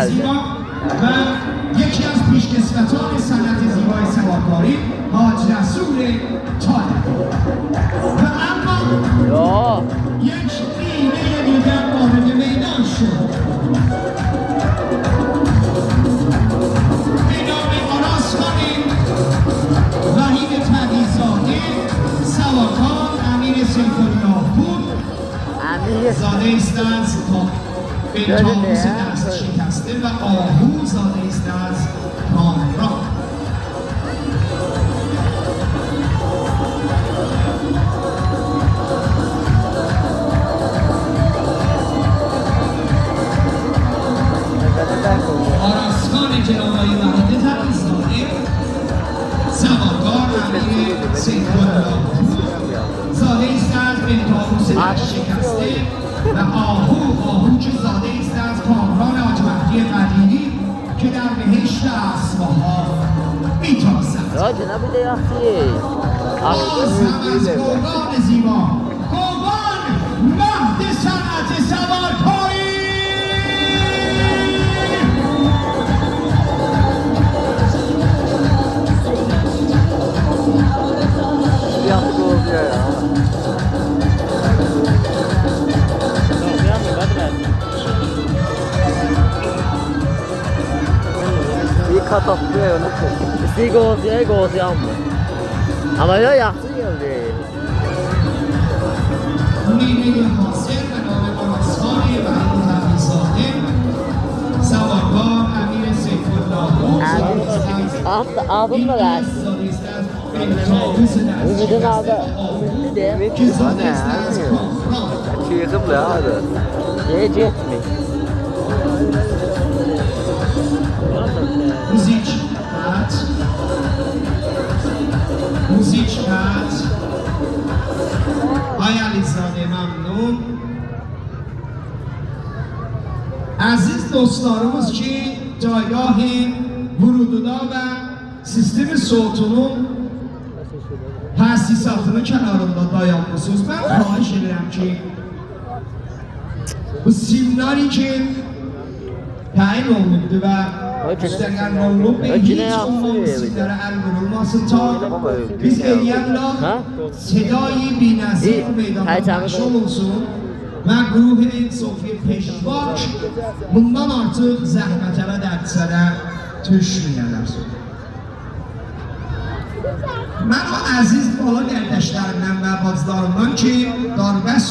زیبا و یکی از پیشکسوتان صنعت زیبای سوارکاری حاج رسول طالبی و اما یک نیمه دیگر وارد میدان شد به نام آراسخانی وحید تقی‌زاده سوارکار امیر سیف‌الله پور زاده ایستند تا به طاووس دست شکسته و آهو زاده است از کامران. آراسخان جناب آقای وحید تقی‌زاده سوارکار امیر سیف‌الله پور زاده است از به طاووس دست شکسته و آهو که زاده است از کامران حاج مهدی قدیمی که در بهشت اسباها میتازد. راجع نبوده یا اخیه باز هم از گرگان زیبا گرگان مهد صنعت سوارکاری cut off böyle nasıl? İsteği gozi alma. Ama ya yaptı geldi. نیمه حاصل به نام آراسخان وحید تقی‌زاده سوارکار امیر سیف‌الله پور زاده است از Aldım da ben. Ümidin aldı. Ümidin de. که زاده است از کامران Çiğ kıbla. Yiyecek mi? موزیک قطع آقای علیزاده ممنون. عزیز دوستlarımız ki جایگاه ورودودا و سیستم صوتونun تاسیساتının kenarında dayanmışsınız. Ben xahiş edirəm ki bu simləri ki təyin olunubdur və müstəqil olunub və heç olmayan simlərə əl vurulmasın ta biz eləyənlə sedai binəzir meydana pəxş olunsun və gruh Sofi Peşvak bundan artıq zəhmətə və dərdisədə düşməyələr. Mən o əziz bala qardaşlarımdan və bacılarımdan ki, darbəst